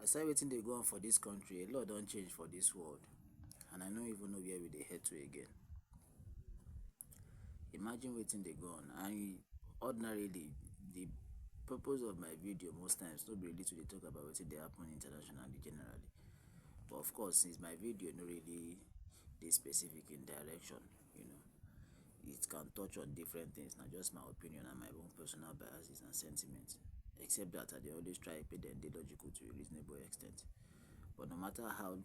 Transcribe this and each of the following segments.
Aside wetin dey go on for dis country, a lot don change for dis world, and I no even know where we dey head to again. Imagine wetin dey go on, and ordinarily the purpose of my video most times no be really to dey talk about wetin dey happen internationally generally, but of course since my video no really dey specific in direction, you know, it can touch on different things, na just my opinion and my own personal biases and sentiments, except that I dey always try make dem dey logical to a reasonable extent. But no matter how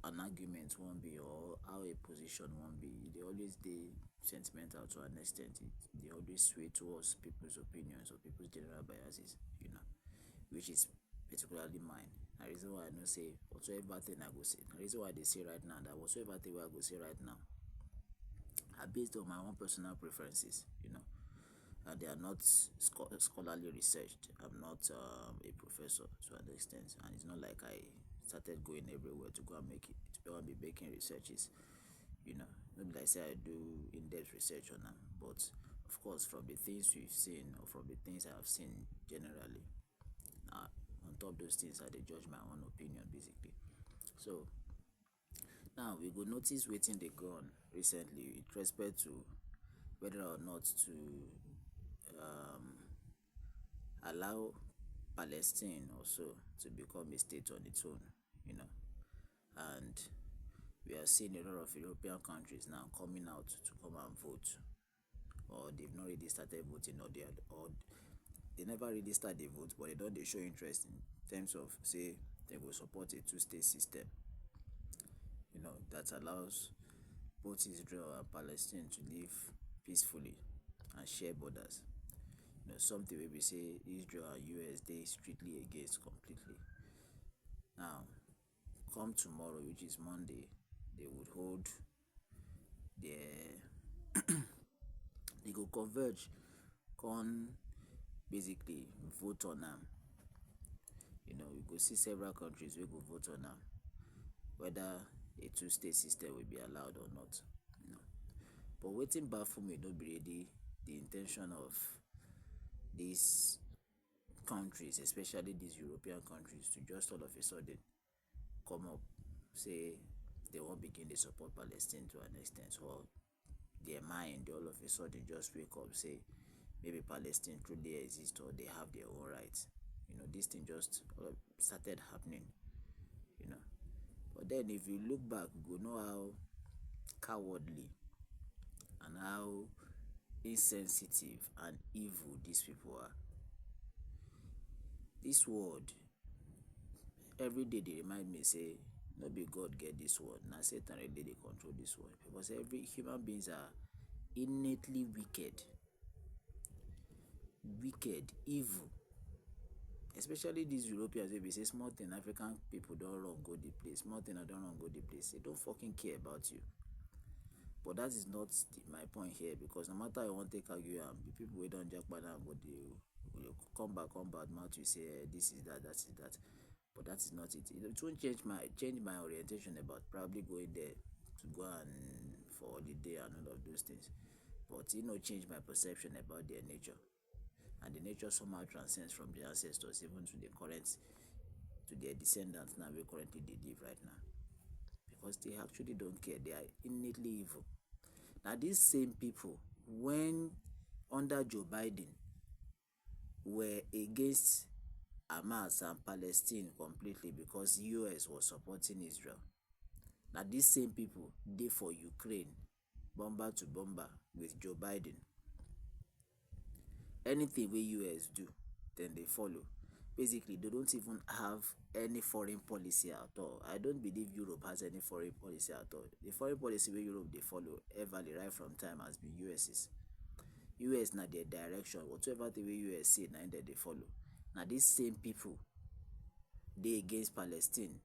an argument wan be or how a position wan be, e dey always dey sentimental to an extent. It dey always sway towards people's opinions or people's general biases, you know, which is particularly mine. Na reason why I know say whatsoever thing I go say, na reason why I dey say right now that whatsoever thing wey I go say right now are based on my own personal preferences, you know, and they are not scholarly researched. I'm not a professor to an extent, and it's not like I started going everywhere to go and be making researches, you know. No be like say I do in-depth research on them, but of course from the things we've seen or from the things I have seen generally, on top of those things I dey judge my own opinion basically. So now we go notice wetin dey go on recently with respect to whether or not to allow Palestine also to become a state on its own, you know. And we are seeing a lot of European countries now coming out to come and vote, or they've not really started voting, or they never really start the vote, but they don't they show interest in terms of say they will support a two-state system, you know, that allows both Israel and Palestine to live peacefully and share borders. You know, something where we say Israel and US they strictly against completely. Now, come tomorrow, which is Monday, they would hold their they go converge, con basically vote on them. You know, we go see several countries we go vote on them, whether a two-state system will be allowed or not. You know, but waiting baffle me no be really the intention of these countries, especially these European countries, to just all of a sudden come up say they won't begin to support Palestine to an extent, or their mind all of a sudden just wake up say maybe Palestine truly exists or they have their own rights. You know, this thing just started happening, you know. But then if you look back, you go know how cowardly and how insensitive and evil these people are. This world, every day they remind me say no be God get this world, now Satan really they control this world, because every human beings are innately wicked, evil. Especially these Europeans, they be say small thing African people don't run go the place, small thing I don't run go the place. They don't fucking care about you. But that is not my point here, because no matter I want to take argue, the people we don't jack banana go they come back mouth you say this is that is that. But that is not it. It won't change my orientation about probably going there to go and for holiday and all of those things. But it not change my perception about their nature. And the nature somehow transcends from the ancestors even to the current, to their descendants now we currently they live right now. Because they actually don't care. They are innately evil. Now these same people, when under Joe Biden, were against Hamas and Palestine completely because US was supporting Israel. Now these same people, they for Ukraine, bomber to bomber with Joe Biden. Anything we US do, then they follow. Basically, they don't even have any foreign policy at all. I don't believe Europe has any foreign policy at all. The foreign policy where Europe they follow everly right from time has been US's. US na their direction. Whatever the way US say, now that they follow. Now these same people, they against Palestine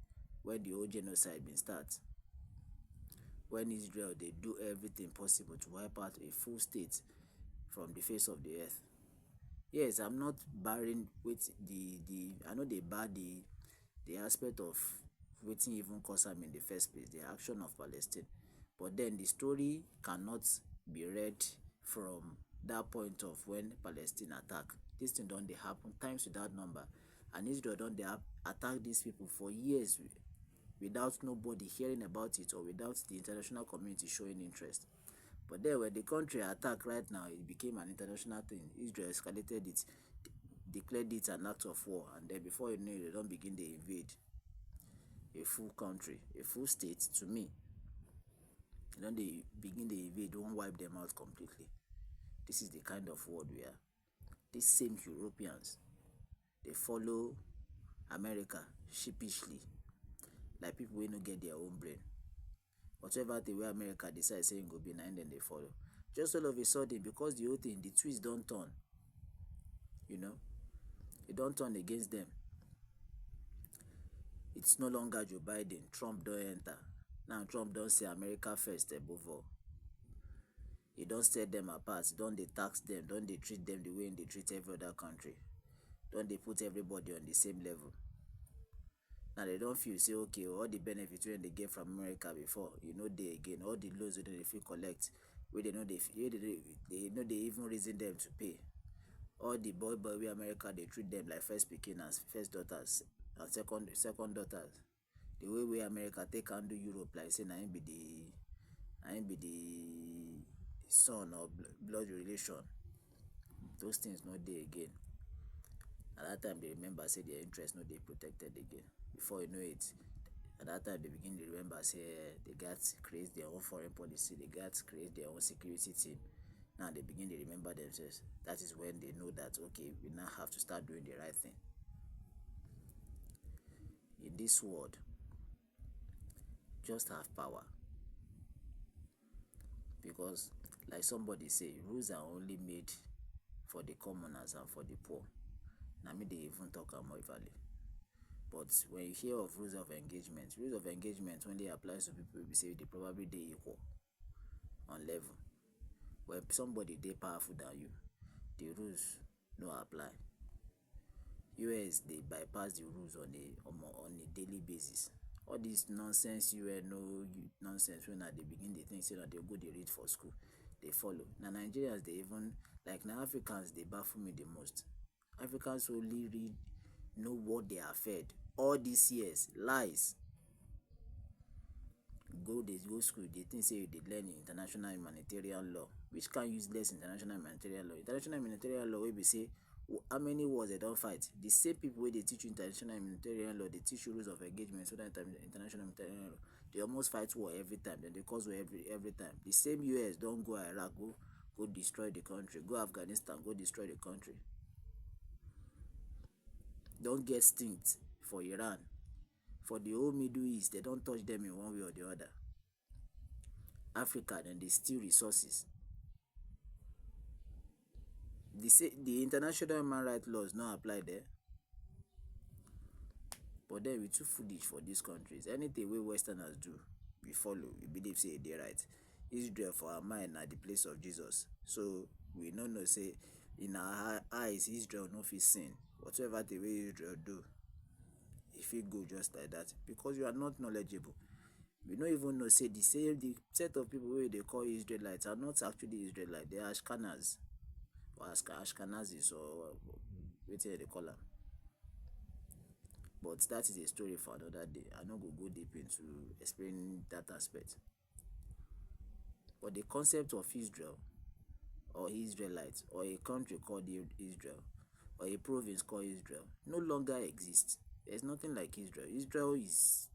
when the whole genocide been start. When Israel they do everything possible to wipe out a full state from the face of the earth. Yes, I'm not barring with the I know they bar the aspect of waiting even cause them in the first place, the action of Palestine. But then the story cannot be read from that point of when Palestine attack. This thing don't they happen times without number. And Israel don dey attack these people for years without nobody hearing about it or without the international community showing interest. But then when the country attack right now, it became an international thing. Israel escalated it, declared it an act of war, and then before you know it, they don't begin to invade a full country, a full state. To me, then they begin to invade, don't wipe them out completely. This is the kind of world we are. These same Europeans, they follow America sheepishly, like people wey no get their own brain. Whatever the way America decide say go be, na then they follow. Just all of a sudden, because the whole thing, the twist don't turn. You know, it don't turn against them. It's no longer Joe Biden. Trump don't enter. Now Trump don't say America first above all. He don't set them apart. Don't they tax them? Don't they treat them the way they treat every other country? Don't they put everybody on the same level? Now they don't feel say okay, all the benefits when they get from America before, you know they again, all the loans that they feel collect, where they know they know they even reason them to pay. All the boy we America, they treat them like first pikin as first daughters and second daughters. The way we America take handle Europe like say I be the son or blood relation. Those things no dey again. At that time they remember say their interest no dey protected again. Before you know it, at that time they begin to remember say they got create their own foreign policy, they got create their own security team. Now they begin to remember themselves. That is when they know that okay, we now have to start doing the right thing. In this world, just have power. Because like somebody say, rules are only made for the commoners and for the poor. Now me they even talk about more value. But when you hear of rules of engagement when they apply to people, we say they probably they equal on level. When somebody they powerful than you, the rules no apply. US they bypass the rules on a daily basis. All this nonsense nonsense when they begin they think say that they go they read for school, they follow. Now Nigerians they even like now Africans they baffle me the most. Africans only know what they are fed all these years. Lies. They go school, they think say they learn international humanitarian law. Which can useless international humanitarian law? International humanitarian law will be say how many wars they don't fight. The same people where they teach you international humanitarian law, they teach you rules of engagement. So that international humanitarian law, they almost fight war every time. Then they cause war every time. The same US don't go Iraq, go destroy the country. Go Afghanistan, go destroy the country. Don't get stint for Iran. For the whole Middle East, they don't touch them in one way or the other. Africa, then they steal resources. The international human rights laws not apply there. But then we too foolish for these countries. Anything we Westerners do, we follow. We believe say they right. Israel for our mind at the place of Jesus. So we no say in our eyes Israel no fit sin. Whatever the way Israel do, if it go just like that. Because you are not knowledgeable. We don't even know say the set of people where they call Israelites are not actually Israelites. They are Ashkenaz or Ashkenazis or what they call them. But that is a story for another day. I no go deep into explaining that aspect. But the concept of Israel or Israelites or a country called Israel or a province called Israel no longer exists. There's nothing like Israel. Israel is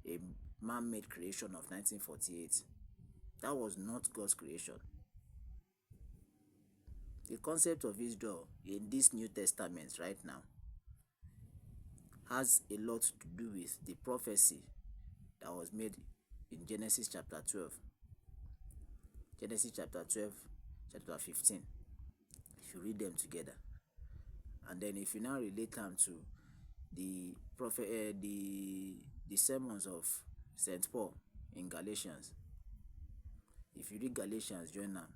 a man-made creation of 1948. That was not God's creation. The concept of Israel in this New Testament right now has a lot to do with the prophecy that was made in Genesis chapter 12. Genesis chapter 12, chapter 15. If you read them together. And then if you now relate them to the the sermons of St. Paul in Galatians. If you read Galatians, join them,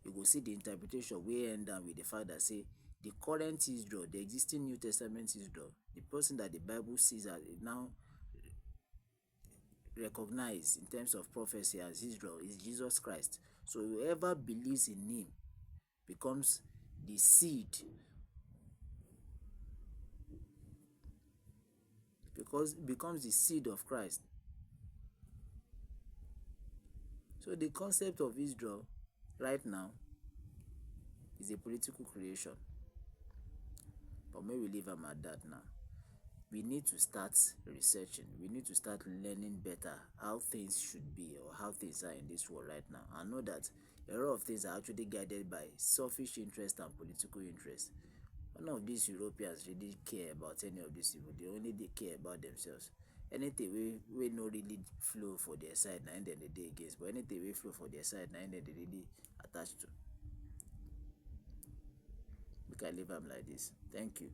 you go see the interpretation we end up with the fact that say the current Israel, the existing New Testament Israel, the person that the Bible sees as now recognized in terms of prophecy as Israel is Jesus Christ. So whoever believes in him becomes the seed becomes the seed of Christ. So the concept of Israel right now is a political creation. But may we leave them at that now. We need to start researching. We need to start learning better how things should be or how things are in this world right now. And know that a lot of things are actually guided by selfish interest and political interest. None of these Europeans really care about any of these people. They only care about themselves. Anything we no really flow for their side na end of the day against. But anything we flow for their side na end of the really attached to. We can leave them like this. Thank you.